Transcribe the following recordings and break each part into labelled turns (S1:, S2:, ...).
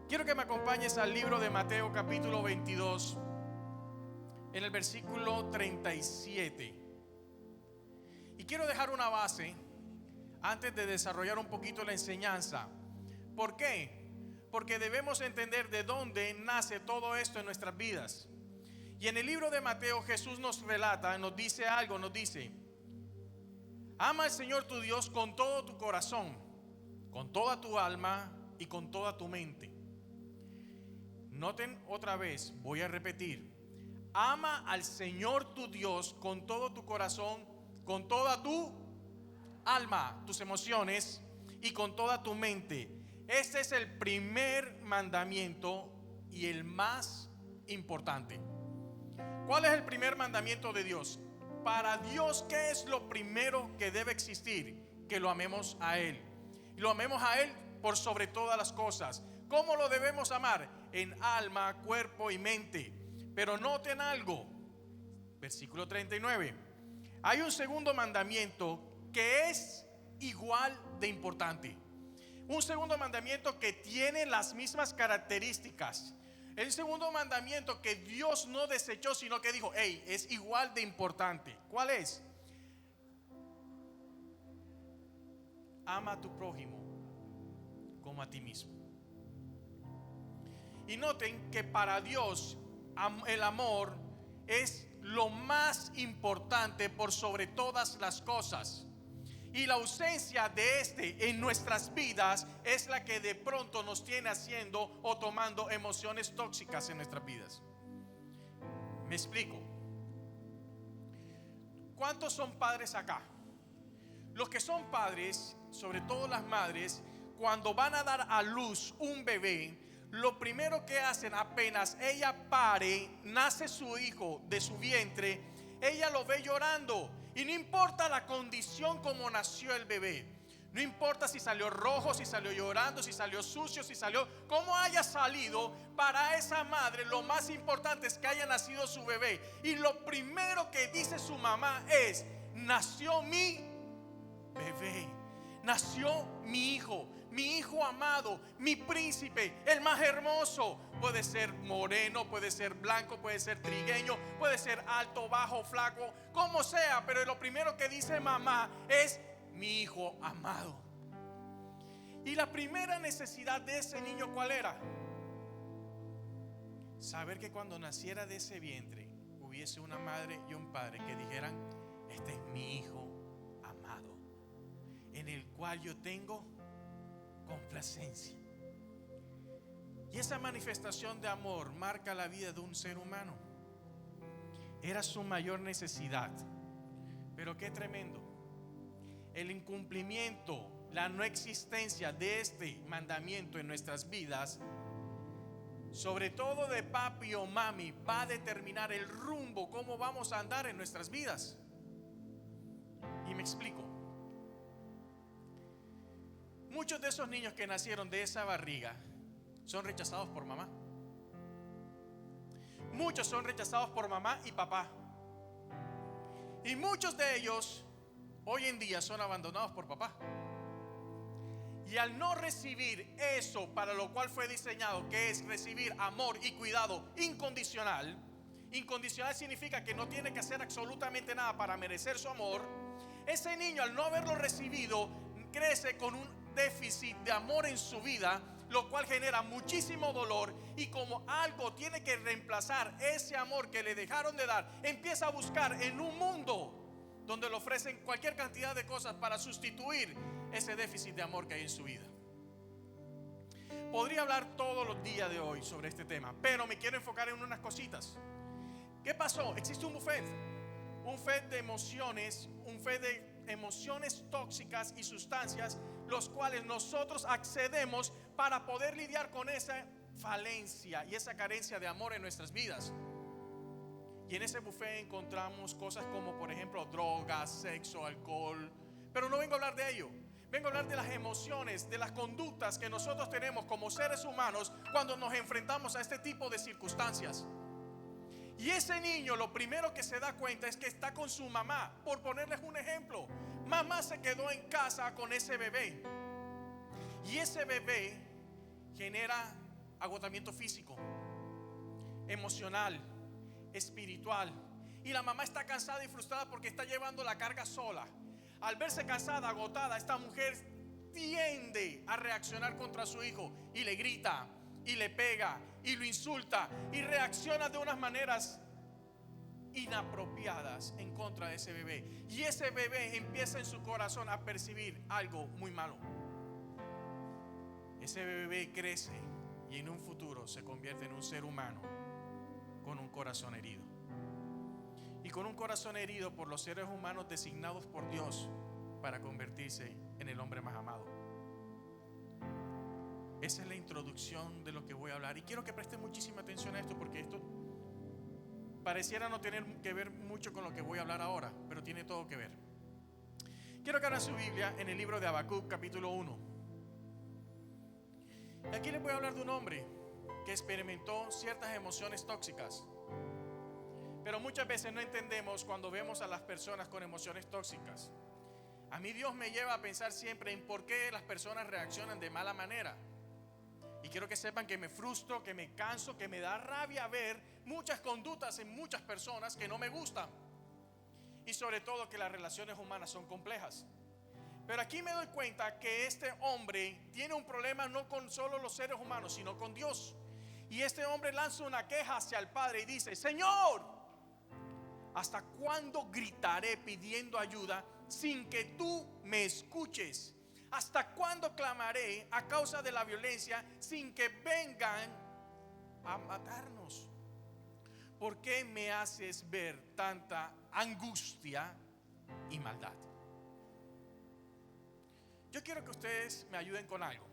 S1: Quiero que me acompañes al libro de Mateo capítulo 22, en el versículo 37. Y quiero dejar una base antes de desarrollar un poquito la enseñanza. ¿Por qué? Porque debemos entender de dónde nace todo esto en nuestras vidas. Y en el libro de Mateo Jesús nos relata, nos dice algo, nos dice: ama al Señor tu Dios con todo tu corazón, con toda tu alma y con toda tu mente. Noten otra vez, voy a repetir: ama al Señor tu Dios con todo tu corazón, con toda tu alma, tus emociones y con toda tu mente. Este es el primer mandamiento y el más importante. ¿Cuál es el primer mandamiento de Dios? Para Dios, ¿qué es lo primero que debe existir? Que lo amemos a Él. Y lo amemos a Él por sobre todas las cosas. ¿Cómo lo debemos amar? En alma, cuerpo y mente. Pero noten algo, versículo 39. Hay un segundo mandamiento que es igual de importante. Un segundo mandamiento que tiene las mismas características. El segundo mandamiento que Dios no desechó, sino que dijo: hey, es igual de importante. ¿Cuál es? Ama a tu prójimo como a ti mismo. Y noten que para Dios el amor es lo más importante por sobre todas las cosas. Y la ausencia de este en nuestras vidas es la que de pronto nos tiene haciendo o tomando emociones tóxicas en nuestras vidas. Me explico. ¿Cuántos son padres acá? Los que son padres, sobre todo las madres, cuando van a dar a luz un bebé, lo primero que hacen apenas ella pare, nace su hijo de su vientre, ella lo ve llorando. Y no importa la condición como nació el bebé, no importa si salió rojo, si salió llorando, si salió sucio, si salió como haya salido, para esa madre lo más importante es que haya nacido su bebé. Y lo primero que dice su mamá es: nació mi bebé, nació mi hijo amado, mi príncipe, el más hermoso. Puede ser moreno, puede ser blanco, puede ser trigueño, puede ser alto, bajo, flaco, como sea, pero lo primero que dice mamá es: mi hijo amado. Y la primera necesidad de ese niño, ¿cuál era? Saber que cuando naciera de ese vientre hubiese una madre y un padre que dijeran: este es mi hijo amado, en el cual yo tengo complacencia. Y esa manifestación de amor marca la vida de un ser humano. Era su mayor necesidad. Pero qué tremendo. El incumplimiento, la no existencia de este mandamiento en nuestras vidas, sobre todo de papi o mami, va a determinar el rumbo, cómo vamos a andar en nuestras vidas. Y me explico. Muchos de esos niños que nacieron de esa barriga son rechazados por mamá. Muchos son rechazados por mamá y papá. Y muchos de ellos hoy en día son abandonados por papá. Y al no recibir eso para lo cual fue diseñado, que es recibir amor y cuidado incondicional. Incondicional significa que no tiene que hacer absolutamente nada para merecer su amor. Ese niño, al no haberlo recibido, crece con un déficit de amor en su vida, lo cual genera muchísimo dolor. Y como algo tiene que reemplazar ese amor que le dejaron de dar, empieza a buscar en un mundo donde le ofrecen cualquier cantidad de cosas para sustituir ese déficit de amor que hay en su vida. Podría hablar todos los días de hoy sobre este tema, pero me quiero enfocar en unas cositas. ¿Qué pasó? Existe un buffet de emociones, un buffet de emociones tóxicas y sustancias, los cuales nosotros accedemos para poder lidiar con esa falencia y esa carencia de amor en nuestras vidas. Y en ese buffet encontramos cosas como, por ejemplo, drogas, sexo, alcohol. Pero no vengo a hablar de ello. Vengo a hablar de las emociones, de las conductas que nosotros tenemos como seres humanos cuando nos enfrentamos a este tipo de circunstancias. Y ese niño lo primero que se da cuenta es que está con su mamá. Por ponerles un ejemplo, mamá se quedó en casa con ese bebé. Y ese bebé genera agotamiento físico, emocional, espiritual. Y la mamá está cansada y frustrada porque está llevando la carga sola. Al verse cansada, agotada, esta mujer tiende a reaccionar contra su hijo y le grita y le pega y lo insulta y reacciona de unas maneras inapropiadas en contra de ese bebé. Y ese bebé empieza en su corazón a percibir algo muy malo. Ese bebé crece y en un futuro se convierte en un ser humano con un corazón herido. Y con un corazón herido por los seres humanos designados por Dios para convertirse en el hombre más amado. Esa es la introducción de lo que voy a hablar. Y quiero que presten muchísima atención a esto, porque esto pareciera no tener que ver mucho con lo que voy a hablar ahora, pero tiene todo que ver. Quiero que abran su Biblia en el libro de Habacuc, capítulo 1. Y aquí les voy a hablar de un hombre que experimentó ciertas emociones tóxicas. Pero muchas veces no entendemos cuando vemos a las personas con emociones tóxicas. A mí Dios me lleva a pensar siempre en por qué las personas reaccionan de mala manera. Y quiero que sepan que me frustro, que me canso, que me da rabia ver muchas conductas en muchas personas que no me gustan. Y sobre todo que las relaciones humanas son complejas. Pero aquí me doy cuenta que este hombre tiene un problema no con solo los seres humanos, sino con Dios. Y este hombre lanza una queja hacia el Padre y dice: Señor, ¿hasta cuándo gritaré pidiendo ayuda sin que tú me escuches? ¿Hasta cuándo clamaré a causa de la violencia sin que vengan a matarnos? ¿Por qué me haces ver tanta angustia y maldad? Yo quiero que ustedes me ayuden con algo.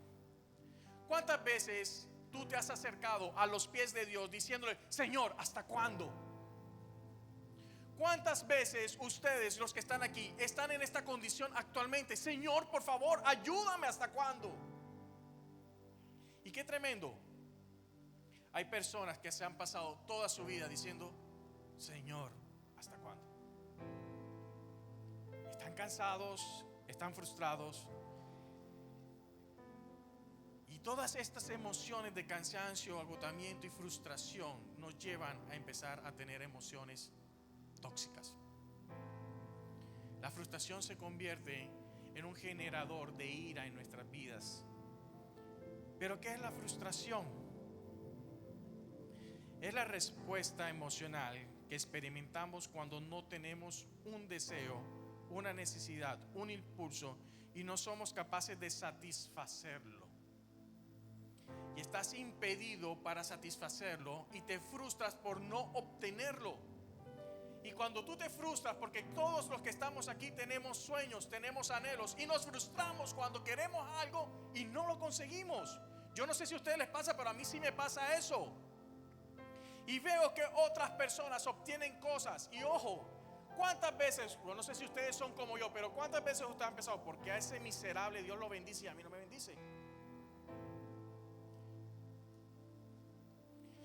S1: ¿Cuántas veces tú te has acercado a los pies de Dios diciéndole: Señor, ¿hasta cuándo? ¿Cuántas veces ustedes, los que están aquí, están en esta condición actualmente? Señor, por favor, ayúdame, ¿hasta cuándo? Y qué tremendo. Hay personas que se han pasado toda su vida diciendo: Señor, ¿hasta cuándo? Están cansados, están frustrados. Y todas estas emociones de cansancio, agotamiento y frustración nos llevan a empezar a tener emociones tóxicas. La frustración se convierte en un generador de ira en nuestras vidas. ¿Pero qué es la frustración? Es la respuesta emocional que experimentamos cuando no tenemos un deseo, una necesidad, un impulso y no somos capaces de satisfacerlo. Y estás impedido para satisfacerlo y te frustras por no obtenerlo. Y cuando tú te frustras, porque todos los que estamos aquí tenemos sueños, tenemos anhelos, y nos frustramos cuando queremos algo y no lo conseguimos. Yo no sé si a ustedes les pasa, pero a mí sí me pasa eso. Y veo que otras personas obtienen cosas. Y ojo, ¿cuántas veces? Yo no sé si ustedes son como yo, pero ¿cuántas veces ustedes han pensado: porque a ese miserable Dios lo bendice y a mí no me bendice?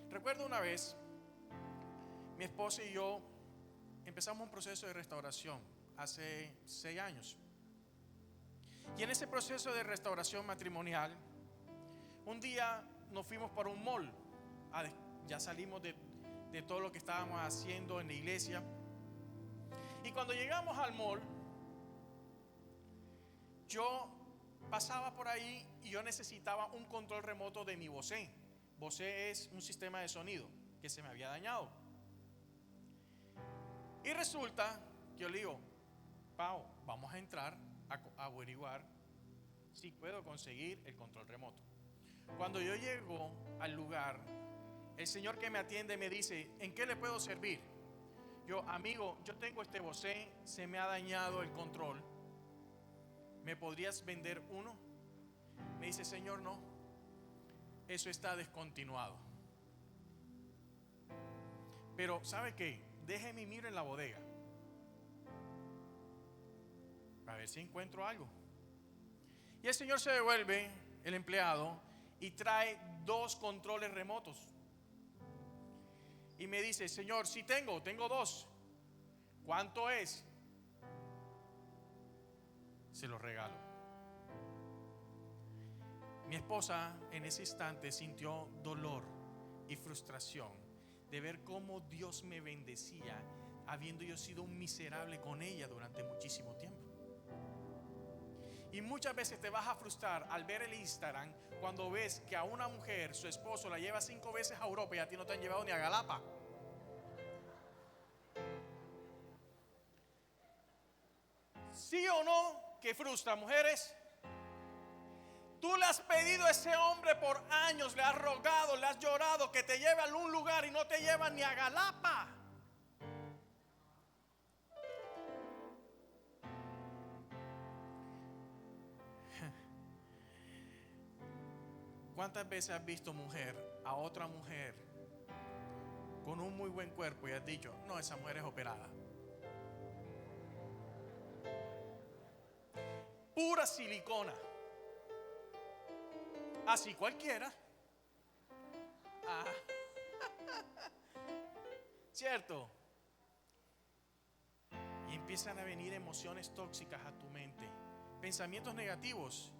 S1: Recuerdo una vez, mi esposa y yo empezamos un proceso de restauración hace 6 años. Y en ese proceso de restauración matrimonial, un día nos fuimos para un mall. Ya salimos de todo lo que estábamos haciendo en la iglesia. Y cuando llegamos al mall, yo pasaba por ahí y yo necesitaba un control remoto de mi Bose. Bose es un sistema de sonido que se me había dañado. Y resulta que yo le digo: Pau, vamos a entrar a averiguar si puedo conseguir el control remoto. Cuando yo llego al lugar, el señor que me atiende me dice: ¿en qué le puedo servir? Yo, amigo, yo tengo este Bose, se me ha dañado el control. ¿Me podrías vender uno? Me dice, Señor, no. Eso está descontinuado. Pero, ¿sabe qué? Déjeme miro en la bodega a ver si encuentro algo. Y el señor se devuelve, el empleado, y trae 2 controles remotos. Y me dice, Señor, sí tengo 2. ¿Cuánto es? Se los regalo. Mi esposa en ese instante sintió dolor y frustración de ver cómo Dios me bendecía, habiendo yo sido un miserable con ella durante muchísimo tiempo. Y muchas veces te vas a frustrar al ver el Instagram cuando ves que a una mujer, su esposo la lleva 5 veces a Europa y a ti no te han llevado ni a Galapa. ¿Sí o no que frustra, mujeres? Tú le has pedido a ese hombre por años, le has rogado, le has llorado que te lleve a algún lugar y no te lleva ni a Galapa. ¿Cuántas veces has visto mujer a otra mujer con un muy buen cuerpo y has dicho, no, esa mujer es operada? Pura silicona. Así cualquiera. Ah. ¿Cierto? Y empiezan a venir emociones tóxicas a tu mente, pensamientos negativos,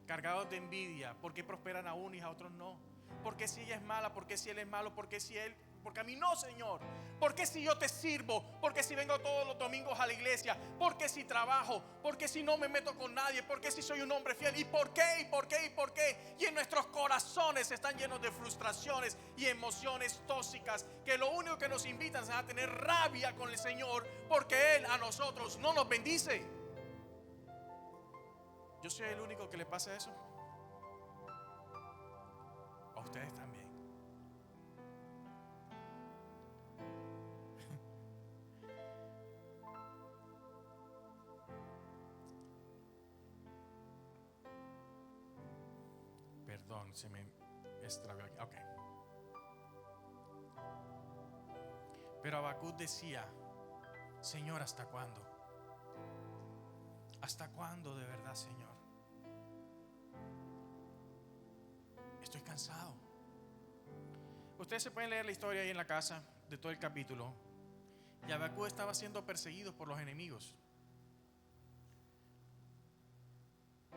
S1: cargados de envidia. ¿Por qué prosperan a unos y a otros no? ¿Por qué si ella es mala? ¿Por qué si él es malo? ¿Por qué si él? Porque a mí no, Señor. ¿Por qué si yo te sirvo? ¿Por qué si vengo todos los domingos a la iglesia? ¿Por qué si trabajo? ¿Por qué si no me meto con nadie? ¿Por qué si soy un hombre fiel? ¿Y por qué? ¿Y por qué? ¿Y por qué? Y en nuestros corazones están llenos de frustraciones y emociones tóxicas que lo único que nos invitan es a tener rabia con el Señor porque Él a nosotros no nos bendice. ¿Yo soy el único que le pasa eso? A ustedes también. Perdón, se me extravió aquí. Ok. Pero Habacuc decía, Señor, ¿hasta cuándo? ¿Hasta cuándo de verdad, Señor? Estoy cansado. Ustedes se pueden leer la historia ahí en la casa de todo el capítulo. Y Habacuc estaba siendo perseguido por los enemigos.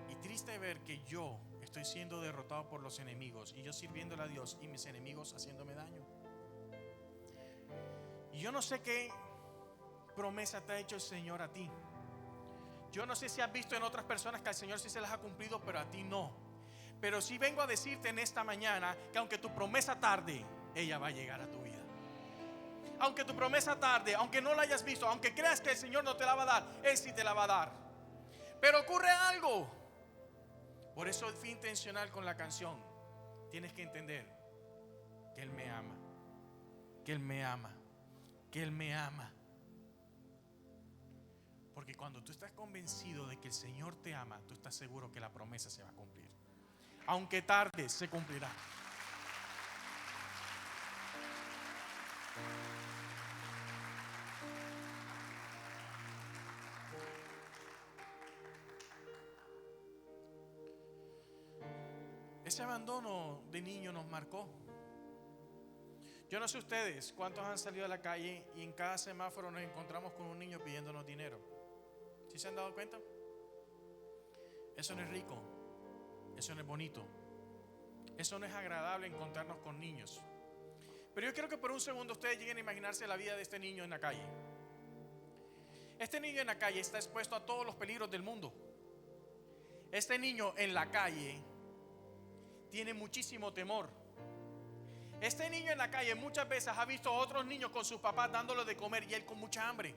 S1: Y triste ver que yo estoy siendo derrotado por los enemigos y yo sirviéndole a Dios y mis enemigos haciéndome daño. Y yo no sé qué promesa te ha hecho el Señor a ti. Yo no sé si has visto en otras personas que al Señor sí se las ha cumplido, pero a ti no. Pero sí vengo a decirte en esta mañana que aunque tu promesa tarde, ella va a llegar a tu vida. Aunque tu promesa tarde, aunque no la hayas visto, aunque creas que el Señor no te la va a dar, Él sí te la va a dar. Pero ocurre algo. Por eso fui intencional con la canción. Tienes que entender que Él me ama, que Él me ama, que Él me ama. Porque cuando tú estás convencido de que el Señor te ama, tú estás seguro que la promesa se va a cumplir. Aunque tarde, se cumplirá. Ese abandono de niño nos marcó. Yo no sé ustedes cuántos han salido a la calle y en cada semáforo nos encontramos con un niño pidiéndonos dinero. ¿Sí se han dado cuenta? Eso no es rico, eso no es bonito, eso no es agradable encontrarnos con niños. Pero yo quiero que por un segundo ustedes lleguen a imaginarse la vida de este niño en la calle. Este niño en la calle está expuesto a todos los peligros del mundo. Este niño en la calle tiene muchísimo temor. Este niño en la calle muchas veces ha visto a otros niños con sus papás dándole de comer y él con mucha hambre.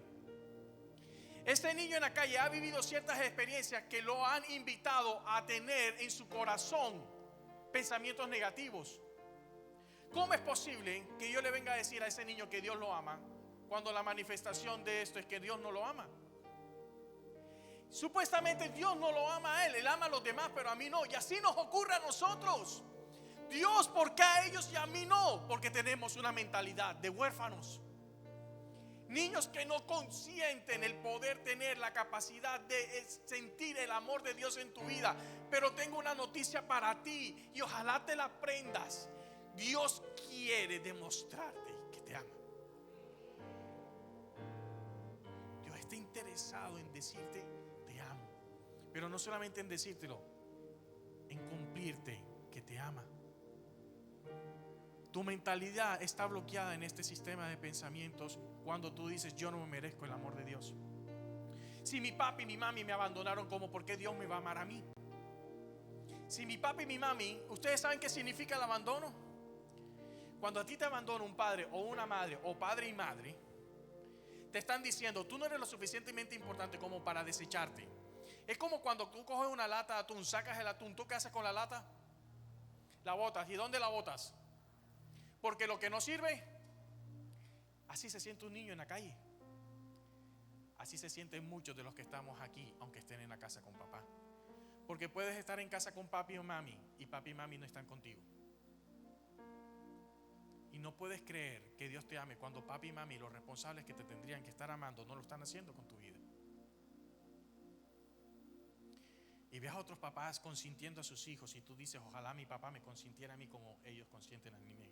S1: Este niño en la calle ha vivido ciertas experiencias que lo han invitado a tener en su corazón pensamientos negativos. ¿Cómo es posible que yo le venga a decir a ese niño que Dios lo ama cuando la manifestación de esto es que Dios no lo ama. Supuestamente Dios no lo ama a él, él ama a los demás, pero a mí no. Y así nos ocurre a nosotros. Dios, ¿por qué a ellos y a mí no? Porque tenemos una mentalidad de huérfanos. Niños que no consienten el poder tener la capacidad de sentir el amor de Dios en tu vida. Pero tengo una noticia para ti y ojalá te la aprendas. Dios quiere demostrarte que te ama. Dios está interesado en decirte te amo. Pero no solamente en decírtelo, en cumplirte que te ama. Tu mentalidad está bloqueada en este sistema de pensamientos cuando tú dices yo no me merezco el amor de Dios. Si mi papi y mi mami me abandonaron, ¿cómo? ¿Por qué Dios me va a amar a mí? Si mi papi y mi mami, ¿ustedes saben qué significa el abandono? Cuando a ti te abandona un padre o una madre o padre y madre, te están diciendo tú no eres lo suficientemente importante como para desecharte. Es como cuando tú coges una lata de atún, sacas el atún, ¿tú qué haces con la lata? La botas. ¿Y dónde la botas? Porque lo que no sirve, así se siente un niño en la calle. Así se sienten muchos de los que estamos aquí, aunque estén en la casa con papá. Porque puedes estar en casa con papi o mami y papi y mami no están contigo. Y no puedes creer que Dios te ame cuando papi y mami, los responsables que te tendrían que estar amando, no lo están haciendo con tu vida. Y ves a otros papás consintiendo a sus hijos y tú dices, ojalá mi papá me consintiera a mí como ellos consienten al niño.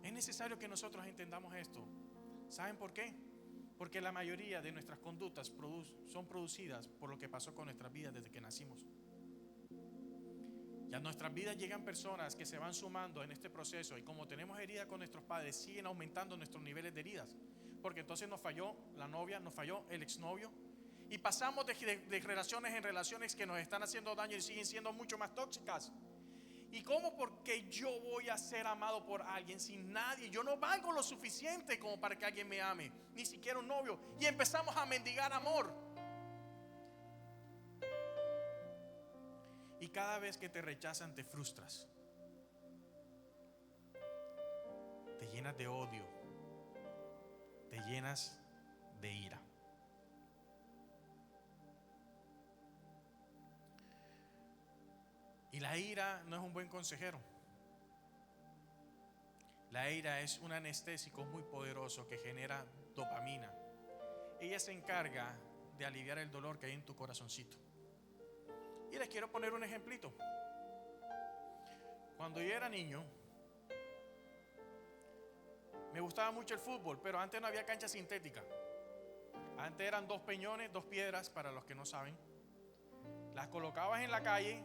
S1: Es necesario que nosotros entendamos esto. ¿Saben por qué? Porque la mayoría de nuestras conductas son producidas por lo que pasó con nuestras vidas desde que nacimos. Y a nuestras vidas llegan personas que se van sumando en este proceso, y como tenemos heridas con nuestros padres, siguen aumentando nuestros niveles de heridas. Porque entonces nos falló la novia, nos falló el exnovio, y pasamos de relaciones en relaciones que nos están haciendo daño y siguen siendo mucho más tóxicas. ¿Y cómo? Porque yo voy a ser amado por alguien sin nadie. Yo no valgo lo suficiente como para que alguien me ame, ni siquiera un novio. Y empezamos a mendigar amor. Y cada vez que te rechazan te frustras. Te llenas de odio. Te llenas de ira. Y la ira no es un buen consejero. La ira es un anestésico muy poderoso que genera dopamina. Ella se encarga de aliviar el dolor que hay en tu corazoncito. Y les quiero poner un ejemplito. Cuando yo era niño, me gustaba mucho el fútbol, pero antes no había cancha sintética. Antes eran 2 peñones, 2 piedras, para los que no saben. Las colocabas en la calle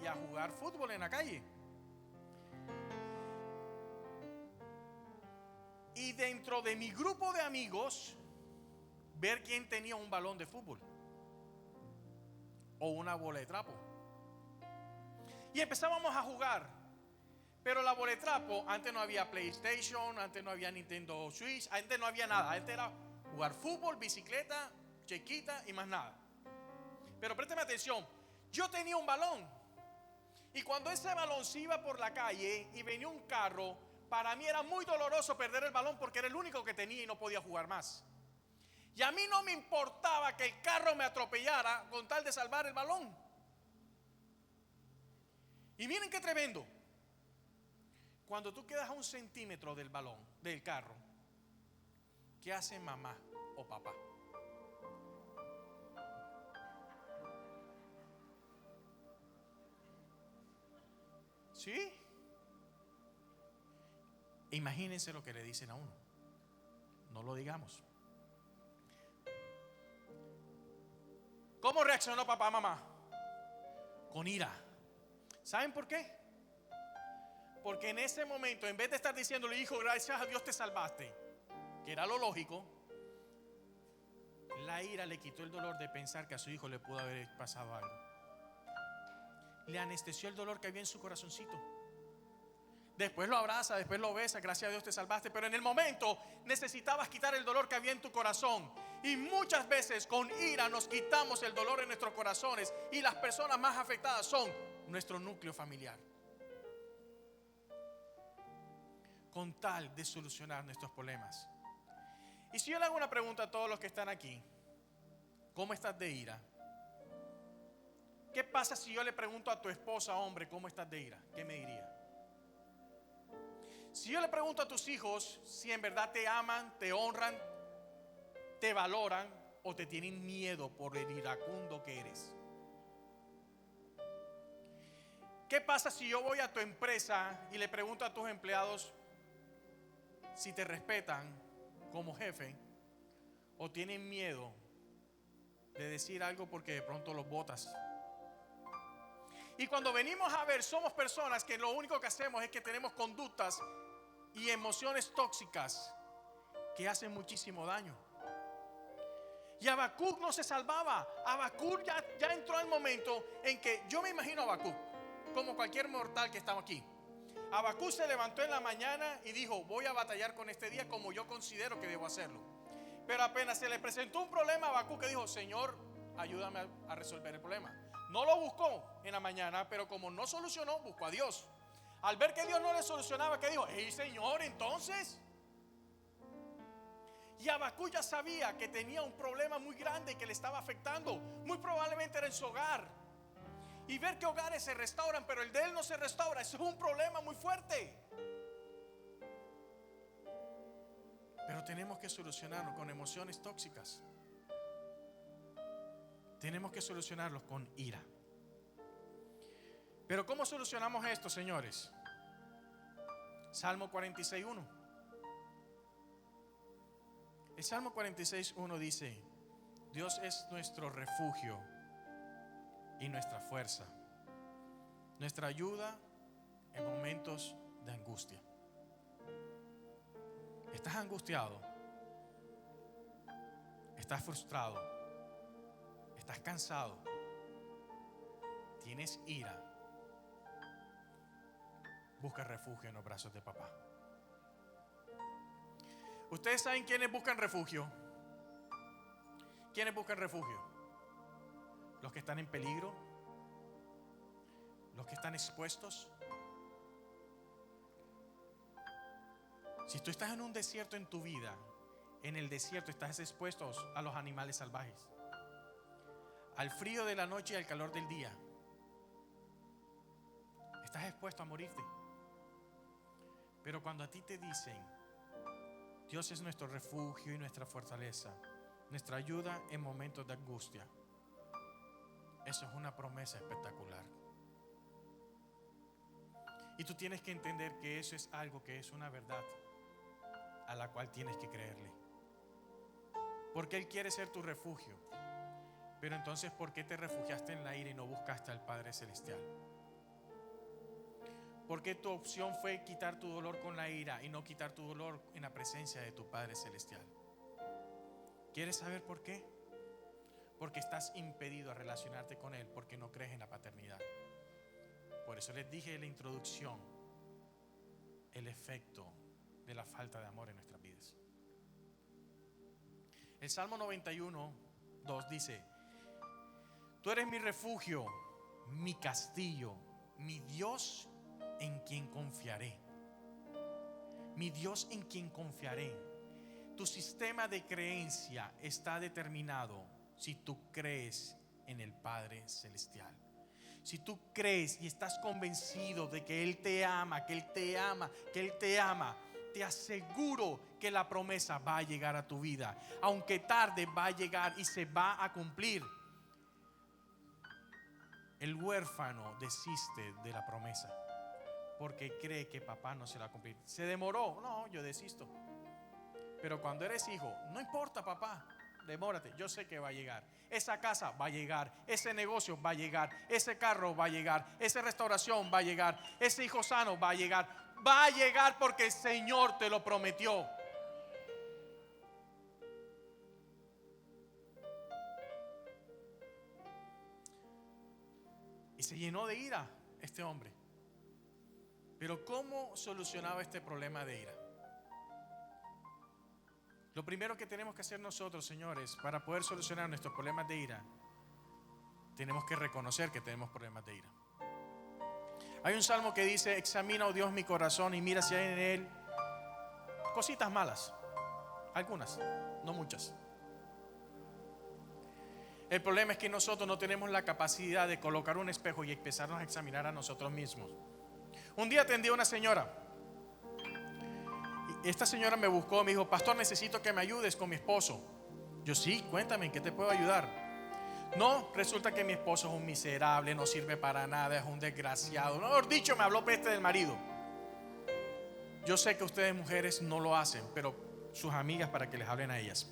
S1: y a jugar fútbol en la calle. Y dentro de mi grupo de amigos, ver quién tenía un balón de fútbol o una bola de trapo. Y empezábamos a jugar. Pero la bola de trapo, antes no había PlayStation, antes no había Nintendo Switch, antes no había nada. Antes era jugar fútbol, bicicleta, chequita y más nada. Pero présteme atención, yo tenía un balón. Y cuando ese balón se iba por la calle y venía un carro, para mí era muy doloroso perder el balón porque era el único que tenía y no podía jugar más. Y a mí no me importaba que el carro me atropellara con tal de salvar el balón. Y miren qué tremendo. Cuando tú quedas a 1 centímetro del balón, del carro, ¿qué hace mamá o papá? ¿Sí? Imagínense lo que le dicen a uno. No lo digamos. ¿Cómo reaccionó papá, mamá? Con ira. ¿Saben por qué? Porque en ese momento, en vez de estar diciéndole, hijo, gracias a Dios te salvaste, que era lo lógico, la ira le quitó el dolor de pensar que a su hijo le pudo haber pasado algo. Le anestesió el dolor que había en su corazoncito. Después lo abraza, después lo besa, gracias a Dios te salvaste. Pero en el momento necesitabas quitar el dolor que había en tu corazón. Y muchas veces con ira nos quitamos el dolor en nuestros corazones. Y las personas más afectadas son nuestro núcleo familiar. con tal de solucionar nuestros problemas. Y si yo le hago una pregunta a todos los que están aquí, ¿cómo estás de ira? ¿Qué pasa si yo le pregunto a tu esposa, hombre, ¿cómo estás de ira? ¿Qué me diría? Si yo le pregunto a tus hijos si en verdad te aman, te honran, te valoran o te tienen miedo por el iracundo que eres. ¿Qué pasa si yo voy a tu empresa y le pregunto a tus empleados si te respetan como jefe o tienen miedo de decir algo porque de pronto los botas? Y cuando venimos a ver, somos personas que lo único que hacemos es que tenemos conductas y emociones tóxicas que hacen muchísimo daño. Y Habacuc no se salvaba. Habacuc ya entró al momento en que yo me imagino a Habacuc como cualquier mortal que estamos aquí. Habacuc se levantó en la mañana y dijo: voy a batallar con este día como yo considero que debo hacerlo. Pero apenas se le presentó un problema a Habacuc, que dijo: Señor, ayúdame a resolver el problema. No lo buscó en la mañana, pero como no solucionó, buscó a Dios. Al ver que Dios no le solucionaba, ¿qué dijo? ¡Hey, Señor, entonces! Y Habacuc ya sabía que tenía un problema muy grande que le estaba afectando. Muy probablemente era en su hogar. Y ver que hogares se restauran, pero el de él no se restaura, eso es un problema muy fuerte. Pero tenemos que solucionarlo con emociones tóxicas. Tenemos que solucionarlos con ira. Pero ¿cómo solucionamos esto, señores? Salmo 46:1. El Salmo 46:1 dice: Dios es nuestro refugio y nuestra fuerza, nuestra ayuda en momentos de angustia. ¿Estás angustiado? ¿Estás frustrado? ¿Estás cansado? ¿Tienes ira? Busca refugio en los brazos de papá. ¿Ustedes saben quiénes buscan refugio? ¿Quiénes buscan refugio? Los que están en peligro, los que están expuestos. Si tú estás en un desierto en tu vida, en el desierto estás expuesto a los animales salvajes, al frío de la noche y al calor del día. Estás expuesto a morirte. Pero cuando a ti te dicen: Dios es nuestro refugio y nuestra fortaleza, nuestra ayuda en momentos de angustia, eso es una promesa espectacular. Y tú tienes que entender que eso es algo que es una verdad a la cual tienes que creerle. Porque Él quiere ser tu refugio. Pero entonces, ¿por qué te refugiaste en la ira y no buscaste al Padre Celestial? ¿Por qué tu opción fue quitar tu dolor con la ira y no quitar tu dolor en la presencia de tu Padre Celestial? ¿Quieres saber por qué? Porque estás impedido a relacionarte con Él, porque no crees en la paternidad. Por eso les dije en la introducción el efecto de la falta de amor en nuestras vidas. El Salmo 91:2 dice: Tú eres mi refugio, mi castillo, mi Dios en quien confiaré. Mi Dios en quien confiaré. Tu sistema de creencia está determinado si tú crees en el Padre Celestial. Si tú crees y estás convencido de que Él te ama, que Él te ama, que Él te ama, te aseguro que la promesa va a llegar a tu vida. Aunque tarde, va a llegar y se va a cumplir. El huérfano desiste de la promesa porque cree que papá no se la va a cumplir. Se demoró, no, yo desisto. Pero cuando eres hijo, no importa, papá, demórate, yo sé que va a llegar. Esa casa va a llegar, ese negocio va a llegar, ese carro va a llegar, esa restauración va a llegar, ese hijo sano va a llegar. Va a llegar porque el Señor te lo prometió. Y se llenó de ira este hombre. Pero ¿cómo solucionaba este problema de ira? Lo primero que tenemos que hacer nosotros, señores, para poder solucionar nuestros problemas de ira, tenemos que reconocer que tenemos problemas de ira. Hay un salmo que dice: examina, oh Dios, mi corazón y mira si hay en él cositas malas. Algunas, no muchas. El problema es que nosotros no tenemos la capacidad de colocar un espejo y empezarnos a examinar a nosotros mismos. Un día atendí a una señora. Esta señora me buscó, me dijo: pastor, necesito que me ayudes con mi esposo. Yo: sí, cuéntame, ¿en qué te puedo ayudar? No, resulta que mi esposo es un miserable, no sirve para nada, es un desgraciado. Mejor dicho, me habló peste del marido. Yo sé que ustedes mujeres no lo hacen, pero sus amigas, para que les hablen a ellas.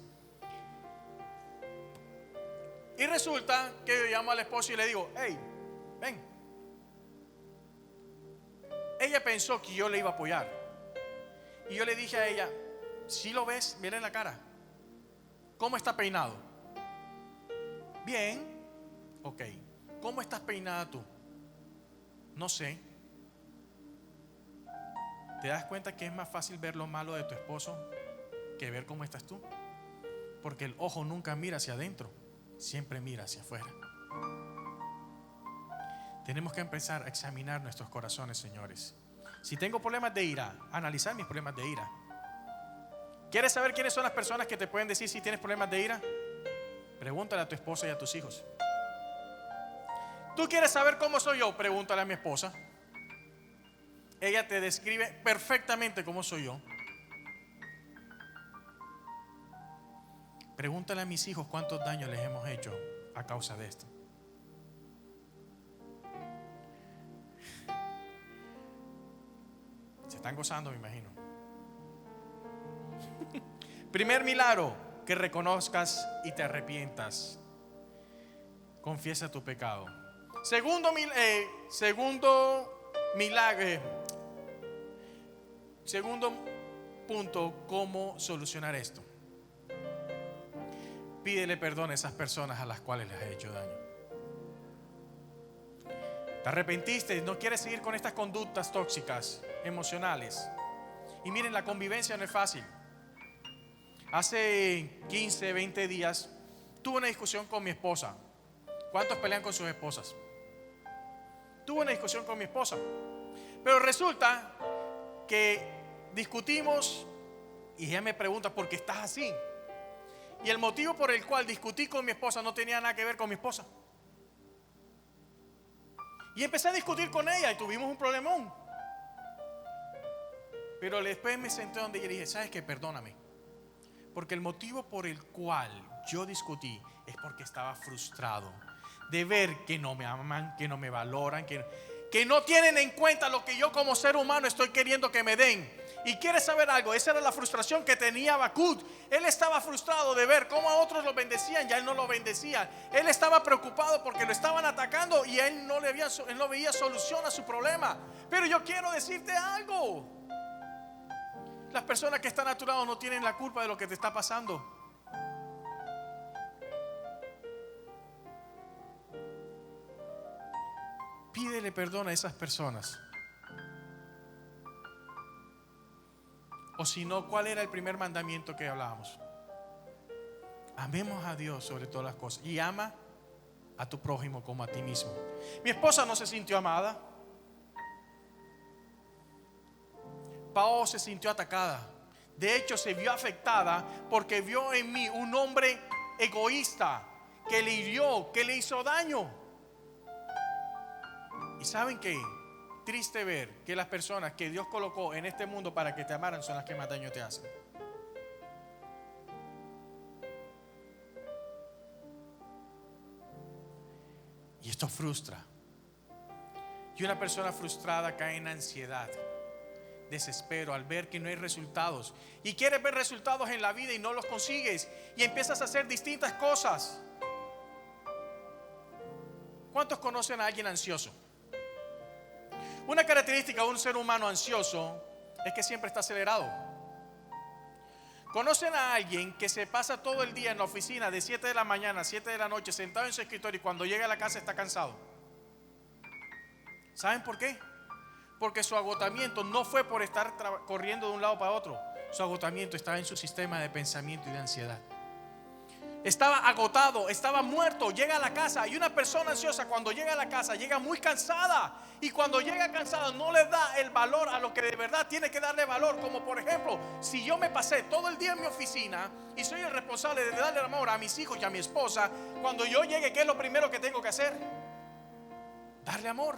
S1: Y resulta que yo llamo al esposo y le digo: hey, ven. Ella pensó que yo le iba a apoyar. Y yo le dije a ella: si lo ves, mira en la cara, ¿cómo está peinado? Bien. Ok. ¿Cómo estás peinada tú? No sé. ¿Te das cuenta que es más fácil ver lo malo de tu esposo que ver cómo estás tú? Porque el ojo nunca mira hacia adentro, siempre mira hacia afuera. Tenemos que empezar a examinar nuestros corazones, señores. Si tengo problemas de ira, analizar mis problemas de ira. ¿Quieres saber quiénes son las personas que te pueden decir si tienes problemas de ira? Pregúntale a tu esposa y a tus hijos. ¿Tú quieres saber cómo soy yo? Pregúntale a mi esposa. Ella te describe perfectamente cómo soy yo. Pregúntale a mis hijos cuántos daños les hemos hecho a causa de esto. Se están gozando, me imagino. Primer milagro: que reconozcas y te arrepientas. Confiesa tu pecado. Segundo punto: ¿cómo solucionar esto? Pídele perdón a esas personas a las cuales les has hecho daño. Te arrepentiste, no quieres seguir con estas conductas tóxicas, emocionales. Y miren, la convivencia no es fácil. Hace 15, 20 días tuve una discusión con mi esposa. ¿Cuántos pelean con sus esposas? Tuve una discusión con mi esposa. Pero resulta que discutimos y ella me pregunta: ¿por qué estás así? Y el motivo por el cual discutí con mi esposa no tenía nada que ver con mi esposa. Y empecé a discutir con ella y tuvimos un problemón. Pero después me senté donde ella y dije: ¿sabes qué? Perdóname. Porque el motivo por el cual yo discutí es porque estaba frustrado de ver que no me aman, que no me valoran, que no tienen en cuenta lo que yo como ser humano estoy queriendo que me den. Y quieres saber algo, esa era la frustración que tenía Habacuc. Él estaba frustrado de ver cómo a otros lo bendecían y a él no lo bendecían. Él estaba preocupado porque lo estaban atacando y él no veía solución a su problema. Pero yo quiero decirte algo: las personas que están a tu lado no tienen la culpa de lo que te está pasando. Pídele perdón a esas personas. O si no, ¿cuál era el primer mandamiento que hablábamos? Amemos a Dios sobre todas las cosas y ama a tu prójimo como a ti mismo. Mi esposa no se sintió amada. Pao se sintió atacada. De hecho, se vio afectada porque vio en mí un hombre egoísta que le hirió, que le hizo daño. ¿Y saben qué? Triste ver que las personas que Dios colocó en este mundo para que te amaran son las que más daño te hacen. Y esto frustra. Y una persona frustrada cae en ansiedad, desespero al ver que no hay resultados. Y quieres ver resultados en la vida y no los consigues. Y empiezas a hacer distintas cosas. ¿Cuántos conocen a alguien ansioso? Una característica de un ser humano ansioso es que siempre está acelerado. ¿Conocen a alguien que se pasa todo el día en la oficina de 7 de la mañana a 7 de la noche sentado en su escritorio y cuando llega a la casa está cansado? ¿Saben por qué? Porque su agotamiento no fue por estar corriendo de un lado para otro. Su agotamiento estaba en su sistema de pensamiento y de ansiedad. Estaba agotado, estaba muerto. Llega a la casa y una persona ansiosa cuando llega a la casa llega muy cansada. Y cuando llega cansada no le da el valor a lo que de verdad tiene que darle valor. Como por ejemplo, si yo me pasé todo el día en mi oficina y soy el responsable de darle amor a mis hijos y a mi esposa, cuando yo llegue, ¿qué es lo primero que tengo que hacer? Darle amor.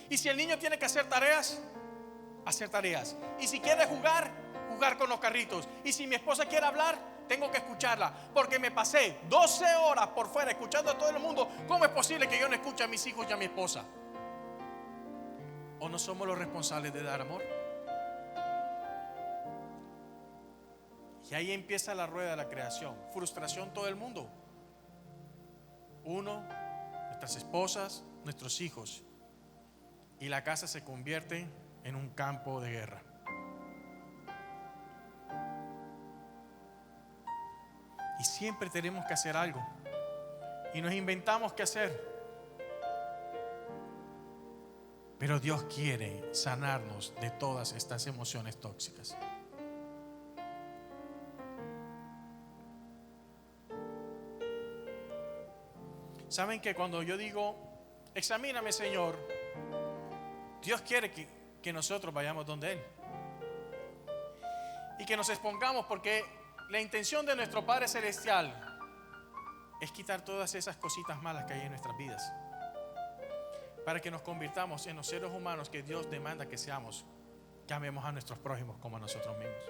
S1: Y si el niño tiene que hacer tareas, hacer tareas. Y si quiere jugar, jugar con los carritos. Y si mi esposa quiere hablar, tengo que escucharla, porque me pasé 12 horas por fuera escuchando a todo el mundo. ¿Cómo es posible que yo no escuche a mis hijos y a mi esposa? ¿O no somos los responsables de dar amor? Y ahí empieza la rueda de la creación. Frustración todo el mundo. Uno, nuestras esposas, nuestros hijos. Y la casa se convierte en un campo de guerra. Y siempre tenemos que hacer algo. Y nos inventamos qué hacer. Pero Dios quiere sanarnos de todas estas emociones tóxicas. ¿Saben que cuando yo digo, examíname, Señor, Dios quiere que nosotros vayamos donde Él? Y que nos expongamos, porque la intención de nuestro Padre Celestial es quitar todas esas cositas malas que hay en nuestras vidas, para que nos convirtamos en los seres humanos que Dios demanda que seamos, que amemos a nuestros prójimos como a nosotros mismos.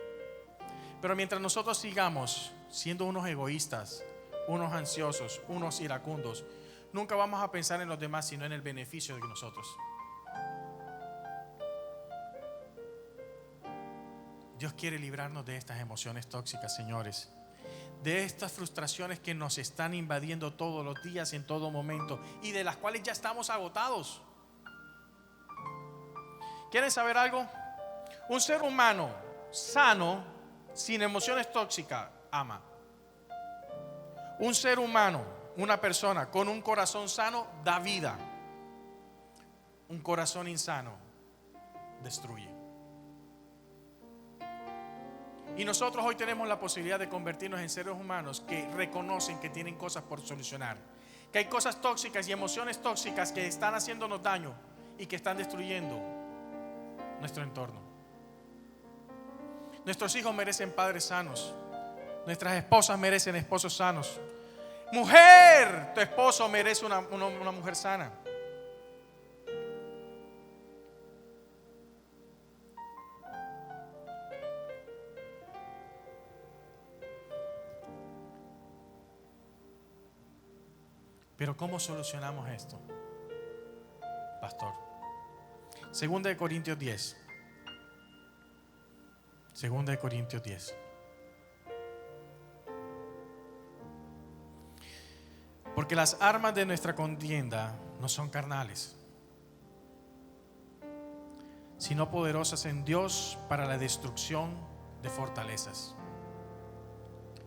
S1: Pero mientras nosotros sigamos siendo unos egoístas, unos ansiosos, unos iracundos, nunca vamos a pensar en los demás, sino en el beneficio de nosotros. Dios quiere librarnos de estas emociones tóxicas, señores, de estas frustraciones que nos están invadiendo todos los días, en todo momento, y de las cuales ya estamos agotados. ¿Quieren saber algo? Un ser humano sano, sin emociones tóxicas, ama. Un ser humano, una persona con un corazón sano, da vida. Un corazón insano destruye. Y nosotros hoy tenemos la posibilidad de convertirnos en seres humanos que reconocen que tienen cosas por solucionar, que hay cosas tóxicas y emociones tóxicas que están haciéndonos daño y que están destruyendo nuestro entorno. Nuestros hijos merecen padres sanos. Nuestras esposas merecen esposos sanos. Mujer, tu esposo merece una mujer sana. Pero ¿cómo solucionamos esto, pastor? Segunda de Corintios 10. Segunda de Corintios 10. Porque las armas de nuestra contienda no son carnales, sino poderosas en Dios para la destrucción de fortalezas.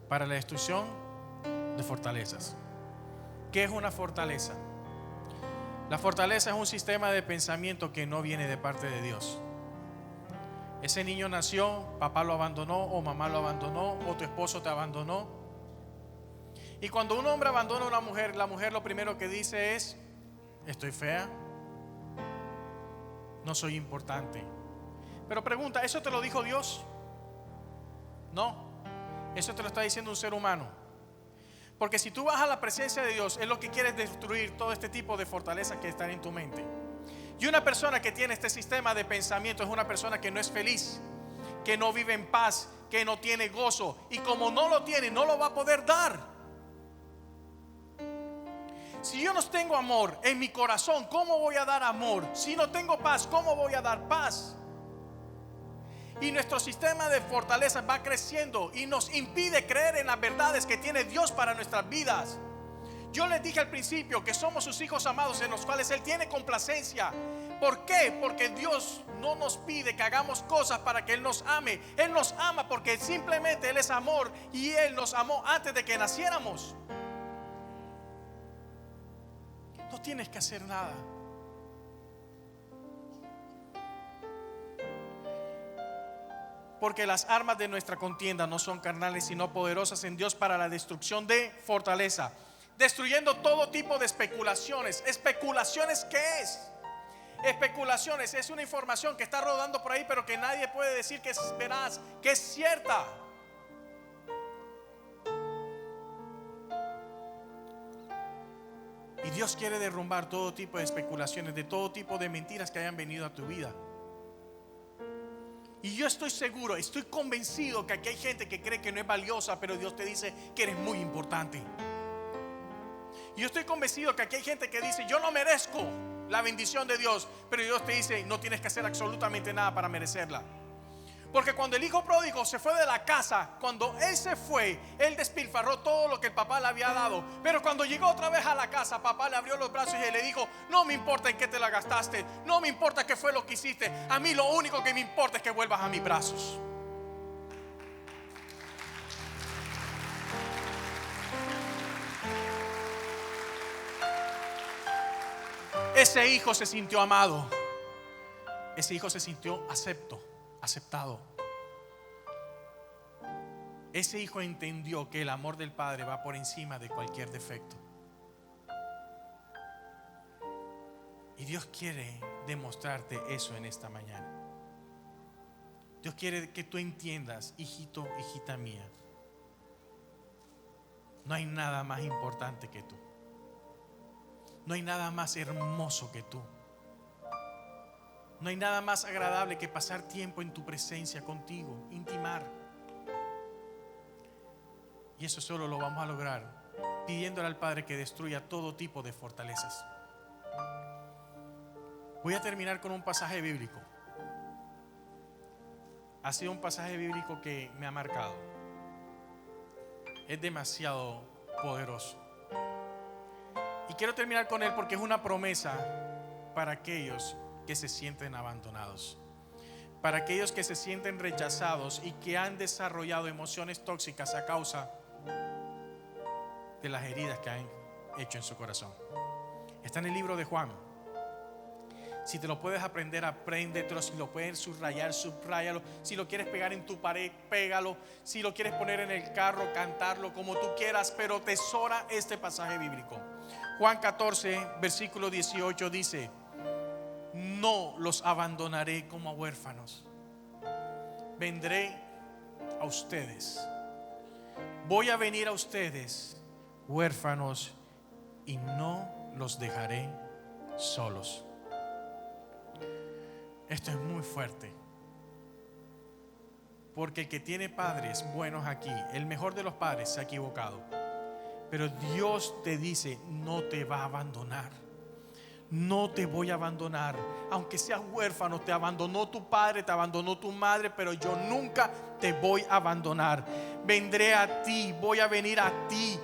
S1: Para la destrucción de fortalezas. ¿Qué es una fortaleza? La fortaleza es un sistema de pensamiento que no viene de parte de Dios. Ese niño nació, papá lo abandonó, o mamá lo abandonó, o tu esposo te abandonó. Y cuando un hombre abandona a una mujer, la mujer lo primero que dice es: estoy fea, no soy importante. Pero pregunta, ¿eso te lo dijo Dios? No, eso te lo está diciendo un ser humano. Porque si tú vas a la presencia de Dios, Él lo que quiere es destruir todo este tipo de fortalezas que están en tu mente. Y una persona que tiene este sistema de pensamiento es una persona que no es feliz, que no vive en paz, que no tiene gozo. Y como no lo tiene, no lo va a poder dar. Si yo no tengo amor en mi corazón, ¿cómo voy a dar amor? Si no tengo paz, ¿cómo voy a dar paz? Y nuestro sistema de fortalezas va creciendo y nos impide creer en las verdades que tiene Dios para nuestras vidas. Yo les dije al principio que somos sus hijos amados, en los cuales Él tiene complacencia. ¿Por qué? Porque Dios no nos pide que hagamos cosas para que Él nos ame. Él nos ama porque simplemente Él es amor, y Él nos amó antes de que naciéramos. No tienes que hacer nada. Porque las armas de nuestra contienda no son carnales, sino poderosas en Dios para la destrucción de fortaleza, destruyendo todo tipo de especulaciones. ¿Especulaciones qué es? Especulaciones es una información que está rodando por ahí, pero que nadie puede decir que es veraz, que es cierta. Y Dios quiere derrumbar todo tipo de especulaciones, de todo tipo de mentiras que hayan venido a tu vida. Y yo estoy seguro, estoy convencido que aquí hay gente que cree que no es valiosa, pero Dios te dice que eres muy importante. Y yo estoy convencido que aquí hay gente que dice: yo no merezco la bendición de Dios, pero Dios te dice: no tienes que hacer absolutamente nada para merecerla. Porque cuando el hijo pródigo se fue de la casa, cuando él se fue, él despilfarró todo lo que el papá le había dado. Pero cuando llegó otra vez a la casa, papá le abrió los brazos y le dijo: no me importa en qué te la gastaste, no me importa qué fue lo que hiciste, a mí lo único que me importa es que vuelvas a mis brazos. Ese hijo se sintió amado. Ese hijo se sintió aceptado. Ese hijo entendió que el amor del padre va por encima de cualquier defecto. Y Dios quiere demostrarte eso en esta mañana. Dios quiere que tú entiendas, hijito, hijita mía, no hay nada más importante que tú. No hay nada más hermoso que tú. No hay nada más agradable que pasar tiempo en tu presencia contigo, intimar. Y eso solo lo vamos a lograr pidiéndole al Padre que destruya todo tipo de fortalezas. Voy a terminar con un pasaje bíblico. Ha sido un pasaje bíblico que me ha marcado. Es demasiado poderoso. Y quiero terminar con él porque es una promesa para aquellos que se sienten abandonados, para aquellos que se sienten rechazados y que han desarrollado emociones tóxicas a causa de las heridas que han hecho en su corazón. Está en el libro de Juan. Si te lo puedes aprender, apréndetelo. Si lo puedes subrayar, subráyalo. Si lo quieres pegar en tu pared, pégalo. Si lo quieres poner en el carro, cantarlo, como tú quieras, pero tesora este pasaje bíblico. Juan 14, versículo 18 dice: no los abandonaré como huérfanos. Vendré a ustedes. Voy a venir a ustedes, huérfanos, y no los dejaré solos. Esto es muy fuerte, porque el que tiene padres buenos aquí, el mejor de los padres, se ha equivocado. Pero Dios te dice: no te va a abandonar. No te voy a abandonar. Aunque seas huérfano, te abandonó tu padre, te abandonó tu madre, pero yo nunca te voy a abandonar. Vendré a ti, voy a venir a ti.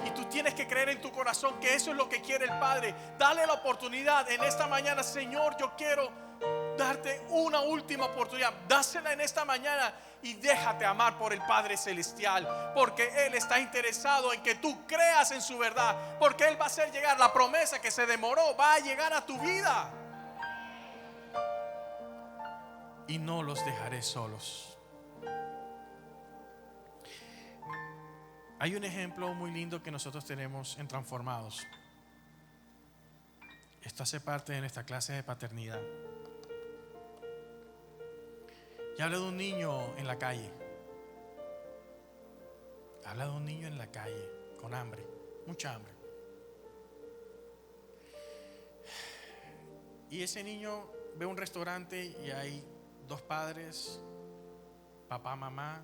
S1: Y tú tienes que creer en tu corazón que eso es lo que quiere el Padre. Dale la oportunidad en esta mañana. Señor, yo quiero darte una última oportunidad. Dásela en esta mañana y déjate amar por el Padre Celestial, porque Él está interesado en que tú creas en su verdad, porque Él va a hacer llegar la promesa que se demoró, va a llegar a tu vida. Y no los dejaré solos. Hay un ejemplo muy lindo que nosotros tenemos en Transformados. Esto hace parte de nuestra clase de paternidad. Y habla de un niño en la calle. Habla de un niño en la calle con hambre, mucha hambre. Y ese niño ve un restaurante y hay dos padres, papá, mamá,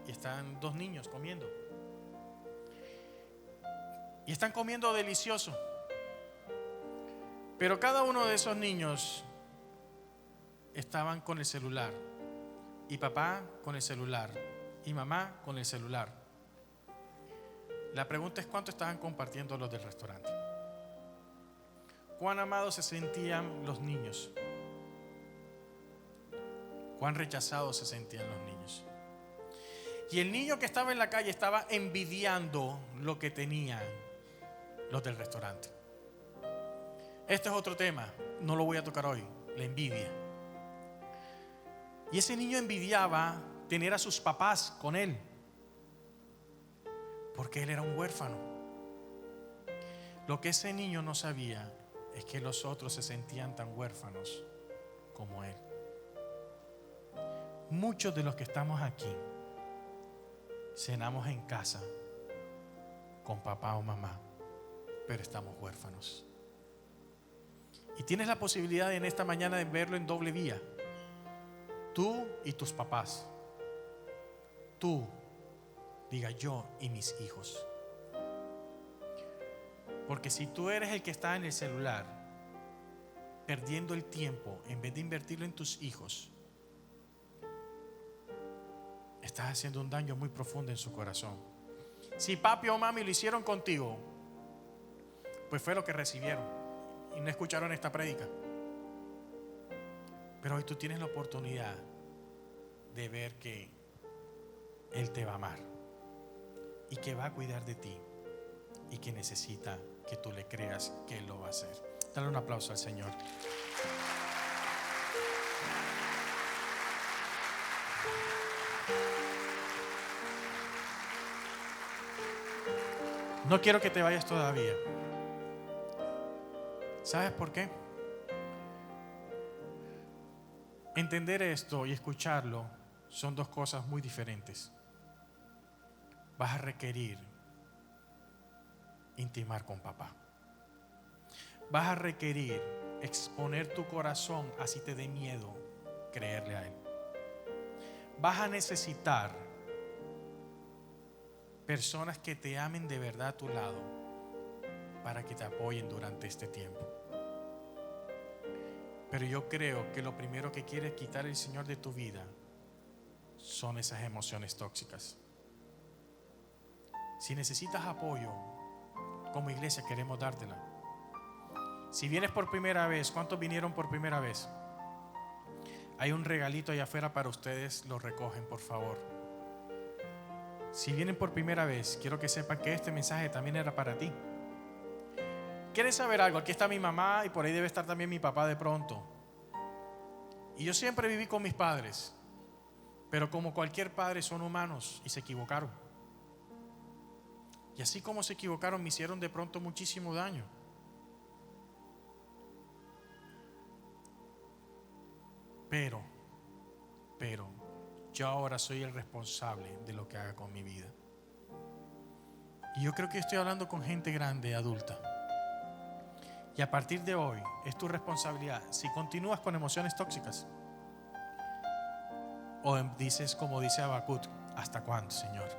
S1: y están dos niños comiendo. Y están comiendo delicioso. Pero cada uno de esos niños estaban con el celular. Y papá con el celular. Y mamá con el celular. La pregunta es: ¿cuánto estaban compartiendo los del restaurante? ¿Cuán amados se sentían los niños? ¿Cuán rechazados se sentían los niños? Y el niño que estaba en la calle estaba envidiando lo que tenían los del restaurante. Este es otro tema, no lo voy a tocar hoy, la envidia. Y ese niño envidiaba tener a sus papás con él, porque él era un huérfano. Lo que ese niño no sabía es que los otros se sentían tan huérfanos como Él. Muchos de los que estamos aquí cenamos en casa con papá o mamá, pero estamos huérfanos. Y tienes la posibilidad en esta mañana de verlo en doble vía. Tú y tus papás. Tú, diga yo y mis hijos. Porque si tú eres el que está en el celular perdiendo el tiempo en vez de invertirlo en tus hijos, estás haciendo un daño muy profundo en su corazón. Si papi o mami lo hicieron contigo, pues fue lo que recibieron y no escucharon esta prédica. Pero hoy tú tienes la oportunidad de ver que Él te va a amar y que va a cuidar de ti y que necesita que tú le creas que Él lo va a hacer. Dale un aplauso al Señor. No quiero que te vayas todavía. ¿Sabes por qué? Entender esto y escucharlo son dos cosas muy diferentes. Vas a requerir intimar con papá. Vas a requerir exponer tu corazón así te dé miedo creerle a Él. Vas a necesitar personas que te amen de verdad a tu lado para que te apoyen durante este tiempo. Pero yo creo que lo primero que quiere quitar el Señor de tu vida son esas emociones tóxicas. Si necesitas apoyo, como iglesia queremos dártela. Si vienes por primera vez, ¿cuántos vinieron por primera vez? Hay un regalito allá afuera para ustedes, lo recogen, por favor. Si vienen por primera vez, quiero que sepan que este mensaje también era para ti. ¿Quieren saber algo? Aquí está mi mamá y por ahí debe estar también mi papá de pronto. Y yo siempre viví con mis padres, pero como cualquier padre son humanos y se equivocaron. Y así como se equivocaron, me hicieron de pronto muchísimo daño. Pero yo ahora soy el responsable de lo que haga con mi vida. Y yo creo que estoy hablando con gente grande, adulta. Y a partir de hoy es tu responsabilidad. Si continúas con emociones tóxicas, o dices como dice Habacuc, ¿hasta cuándo, Señor?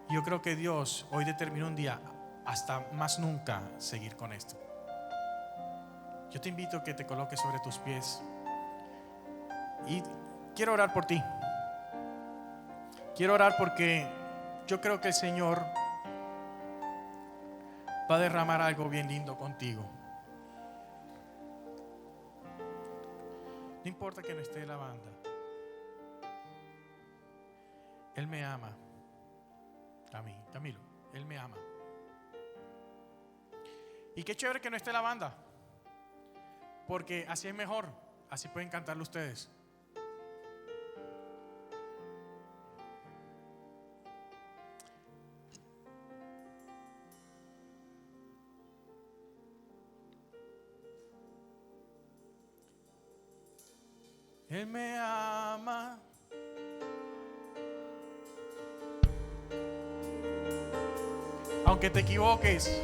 S1: Yo creo que Dios hoy determinó un día, hasta más nunca, seguir con esto. Yo te invito a que te coloques sobre tus pies y quiero orar por ti. Quiero orar porque yo creo que el Señor va a derramar algo bien lindo contigo. No importa que no esté la banda, Él me ama. A mí, Camilo, Él me ama. Y qué chévere que no esté la banda, porque así es mejor. Así pueden cantarlo ustedes. Él me ama. Aunque te equivoques,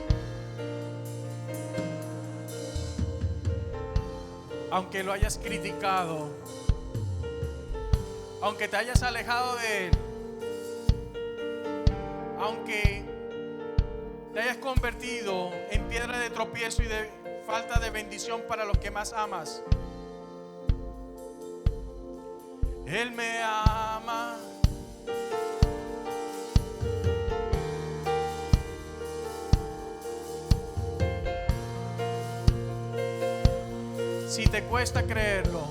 S1: aunque lo hayas criticado, aunque te hayas alejado de Él, aunque te hayas convertido en piedra de tropiezo y de falta de bendición para los que más amas, Él me ama. Si te cuesta creerlo,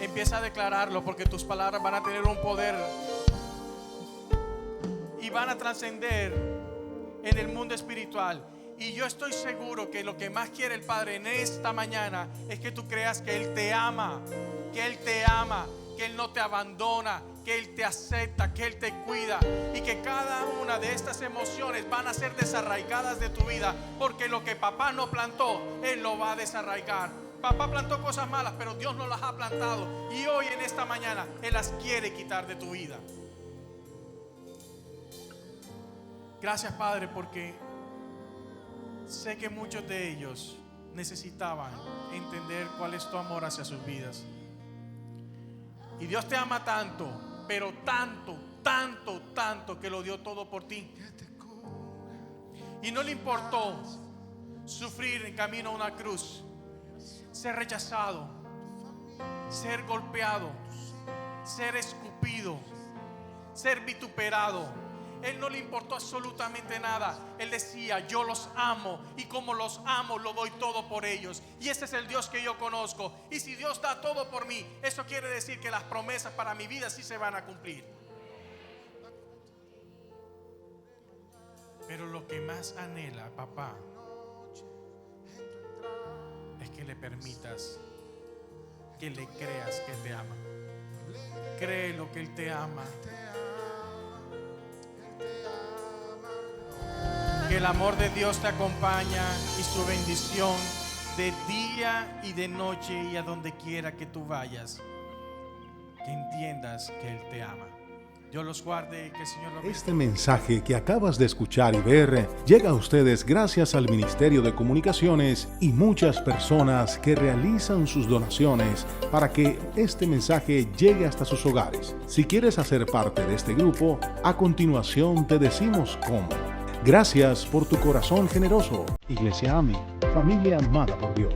S1: empieza a declararlo, porque tus palabras van a tener un poder y van a trascender en el mundo espiritual. Y yo estoy seguro que lo que más quiere el Padre en esta mañana es que tú creas que Él te ama, que Él te ama, que Él no te abandona, que Él te acepta, que Él te cuida y que cada una de estas emociones van a ser desarraigadas de tu vida, porque lo que papá no plantó, Él lo va a desarraigar. Papá plantó cosas malas, pero Dios no las ha plantado, y hoy en esta mañana Él las quiere quitar de tu vida. Gracias, Padre, porque sé que muchos de ellos necesitaban entender cuál es tu amor hacia sus vidas. Y Dios te ama tanto, pero tanto, tanto, tanto, que lo dio todo por ti. Y no le importó sufrir en camino a una cruz, ser rechazado, ser golpeado, ser escupido, ser vituperado. Él no le importó absolutamente nada. Él decía: yo los amo, y como los amo, lo doy todo por ellos. Y ese es el Dios que yo conozco. Y si Dios da todo por mí, eso quiere decir que las promesas para mi vida sí se van a cumplir. Pero lo que más anhela, papá, es que le permitas, que le creas que te ama. Créelo que Él te ama. Que el amor de Dios te acompaña y su bendición de día y de noche y a donde quiera que tú vayas. Que entiendas que Él te ama. Dios los guarde y que el Señor los bendiga.
S2: Este mensaje que acabas de escuchar y ver llega a ustedes gracias al Ministerio de Comunicaciones y muchas personas que realizan sus donaciones para que este mensaje llegue hasta sus hogares. Si quieres hacer parte de este grupo, a continuación te decimos cómo. Gracias por tu corazón generoso. Iglesia AMI, familia amada por Dios.